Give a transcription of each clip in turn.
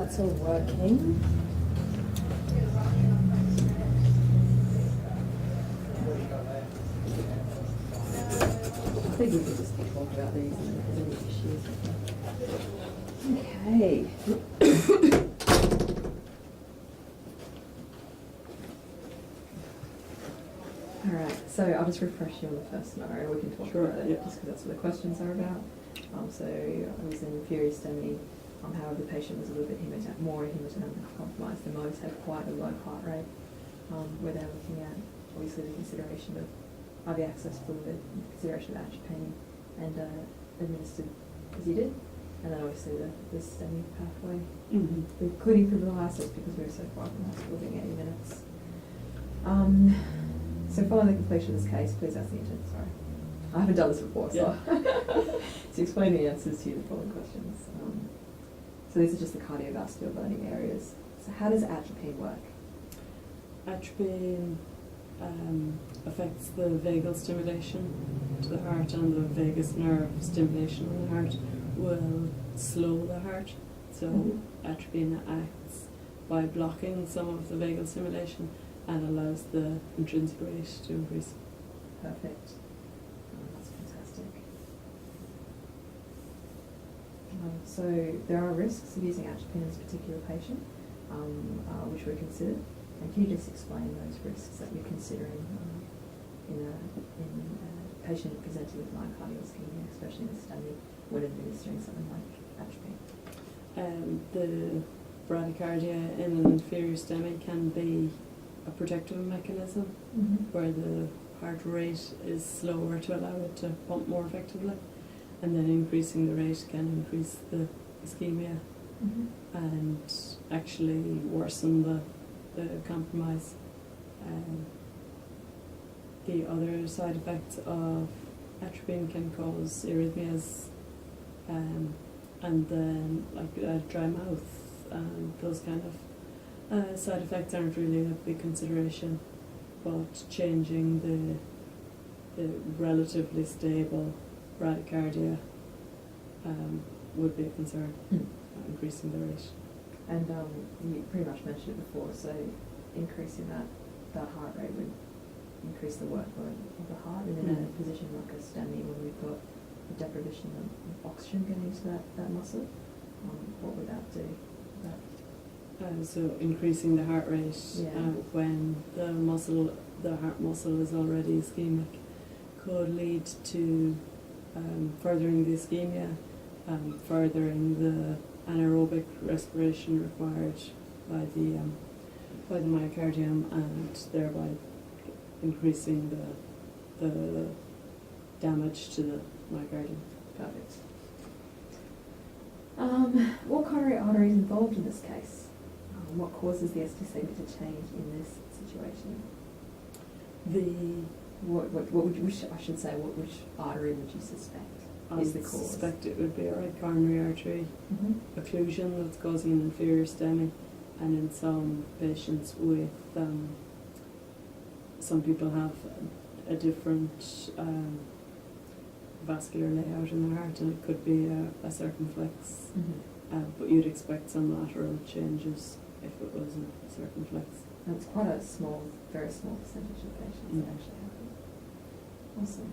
that's all working. I think we can just talk about these and if there's any issues. Okay. Alright, so I'll just refresh you on the first scenario. We can talk about it just because that's what the questions are about. So I was in inferior STEMI. However, the patient was a little bit more hemodynamic compromised. The most had quite a low heart rate, where they're looking at obviously the consideration of IV access fluid, consideration of atropine, and administered as you did, and then obviously the STEMI pathway, including fibrinolysis because we were so far from hospital being 80 minutes. So following the completion of this case, please ask the intern. Sorry, I haven't done this before, so to explain the answers to the following questions. So these are just the cardiovascular burning areas. So how does atropine work? Atropine affects the vagal stimulation to the heart, and the vagus nerve stimulation on the heart will slow the heart. So atropine acts by blocking some of the vagal stimulation and allows the intrinsic rate to increase. Perfect. That's fantastic. So there are risks of using atropine in this particular patient, which were considered. And can you just explain those risks that you're considering in a patient presenting with myocardial ischemia, especially in a study when administering something like atropine? The bradycardia in an inferior STEMI can be a protective mechanism where the heart rate is slower to allow it to pump more effectively, and then increasing the rate can increase the ischemia and actually worsen the compromise. The other side effects of atropine can cause arrhythmias, and then like a dry mouth, and those kind of side effects aren't really a big consideration, but changing the relatively stable bradycardia would be a concern, increasing the rate. And you pretty much mentioned it before, so increasing that heart rate would increase the workload of the heart, and in a position like a STEMI when we've got the deprivation of oxygen getting into that muscle, what would that do? So increasing the heart rate when the heart muscle is already ischemic could lead to furthering the ischemia, furthering the anaerobic respiration required by the myocardium, and thereby increasing the damage to the myocardium. Perfect. What coronary artery is involved in this case? What causes the ST segment to change in this situation? Which artery would you suspect is the cause? I suspect it would be a right coronary artery occlusion that's causing an inferior STEMI, and in some patients with some people have a different vascular layout in their heart, and it could be a circumflex, but you'd expect some lateral changes if it was a circumflex. And it's quite a small, very small percentage of patients that actually have it. Awesome.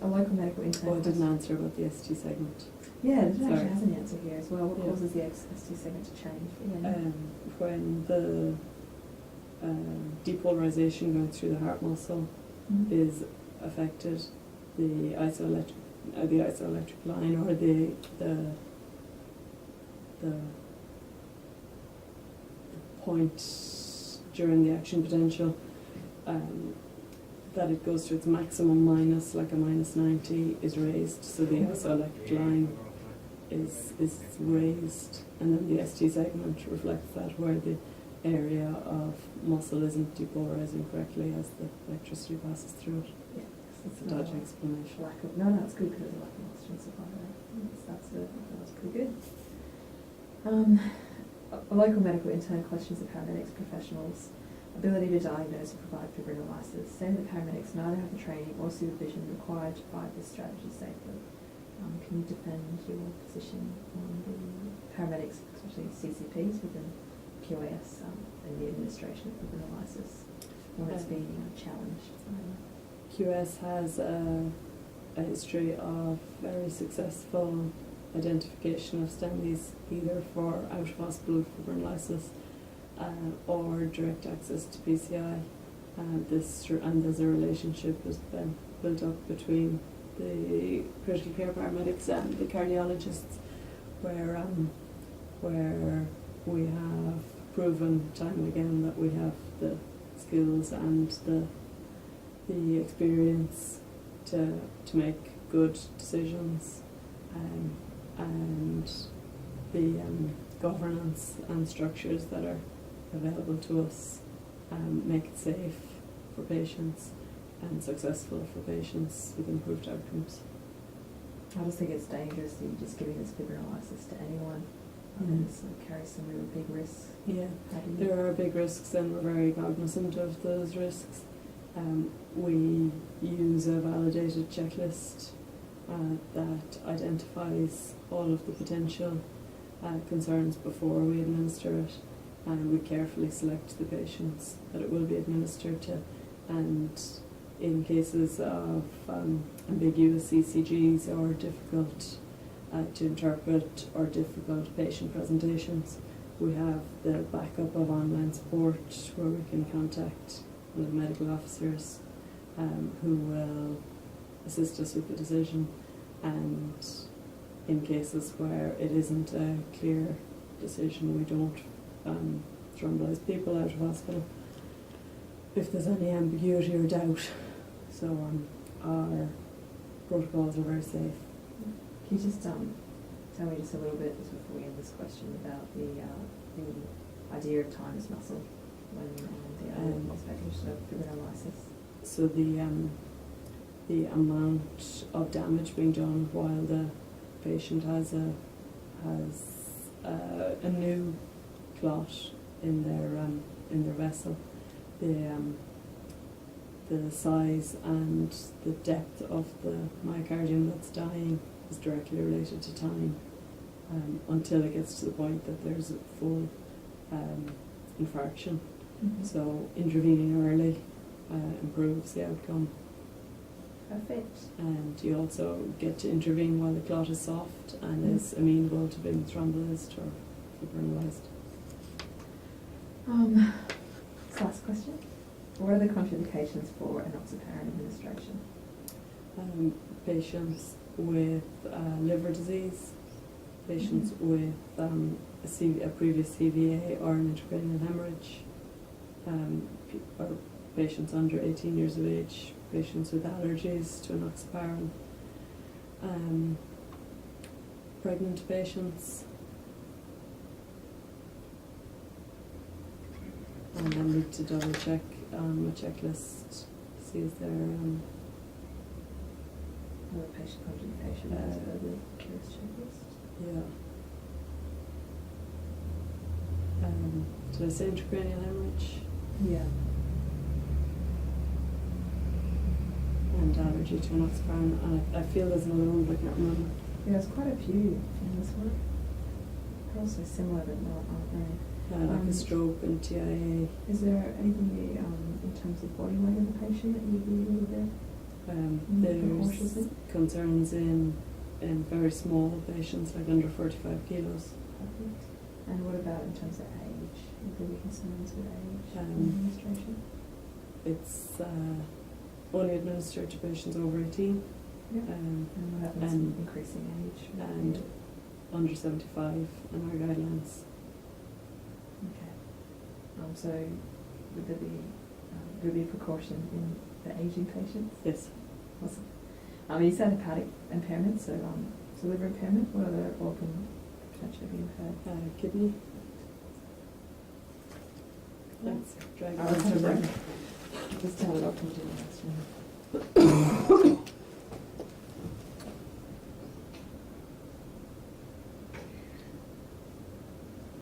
A local medical intern. Oh, I didn't answer about the ST segment. Yeah, it actually has an answer here as well. What causes the ST segment to change? When the depolarization going through the heart muscle is affected, the isoelectric line, or the point during the action potential that it goes to its maximum minus, like a minus 90, is raised. So the isoelectric line is raised, and then the ST segment reflects that, where the area of muscle isn't depolarizing correctly as the electricity passes through it. Yeah, it's a dodgy explanation. No, it's good because there's a lack of oxygen supply there. That's pretty good. A local medical intern questions the paramedics professionals' ability to diagnose and provide fibrinolysis, saying that paramedics neither have the training or supervision required to provide this strategy safely. Can you defend your position on the paramedics, especially CCPs, within QAS and the administration of fibrinolysis when it's being challenged? QS has a history of very successful identification of STEMIs, either for out-of-hospital fibrinolysis or direct access to PCI. And there's a relationship that's been built up between the critical care paramedics and the cardiologists, where we have proven time and again that we have the skills and the experience to make good decisions, and the governance and structures that are available to us make it safe for patients and successful for patients with improved outcomes. I just think it's dangerous that you're just giving this fibrinolysis to anyone. It carries some really big risks. Yeah, there are big risks, and we're very cognizant of those risks. We use a validated checklist that identifies all of the potential concerns before we administer it, and we carefully select the patients that it will be administered to. And in cases of ambiguous ECGs or difficult to interpret or difficult patient presentations, we have the backup of online support where we can contact one of the medical officers who will assist us with the decision. And in cases where it isn't a clear decision, we don't thrombolyze people out of hospital if there's any ambiguity or doubt. So our protocols are very safe. Can you just tell me just a little bit, just before we end this question, about the idea of time as muscle when the expectation of fibrinolysis? So the amount of damage being done while the patient has a new clot in their vessel, the size and the depth of the myocardium that's dying is directly related to time, until it gets to the point that there's a full infarction. Mm-hmm. So intervening early improves the outcome. Perfect. And you also get to intervene while the clot is soft and is amenable to being thrombolyzed or fibrinolyzed. Last question. What are the contraindications for enoxaparin administration? Patients with liver disease, patients with a previous CVA or an intracranial hemorrhage, or patients under 18 years of age, patients with allergies to enoxaparin, pregnant patients, and I need to double check my checklist, see if there Another patient contraindication as per the case checklist. yeah. Did I say intracranial hemorrhage? Yeah. And allergy to enoxaparin, and I feel there's another one, but I can't remember. Yeah, there's quite a few in this one. They're also similar but not, aren't they? Like a stroke and TIA. Is there anything in terms of body weight of the patient that you'd be able to There's concerns in very small patients, like under 45 kilos. Perfect. And what about in terms of age? Would there be concerns with age administration? It's only administered to patients over 18. Yeah. And what happens with increasing age? And under 75 in our guidelines. Okay. So would there be a precaution in the aging patients? Yes. Awesome. You said hepatic impairment, so liver impairment. What other organ potentially be impaired? Kidney. Thanks. Let's have a break. Just tell the doctor to do the next one.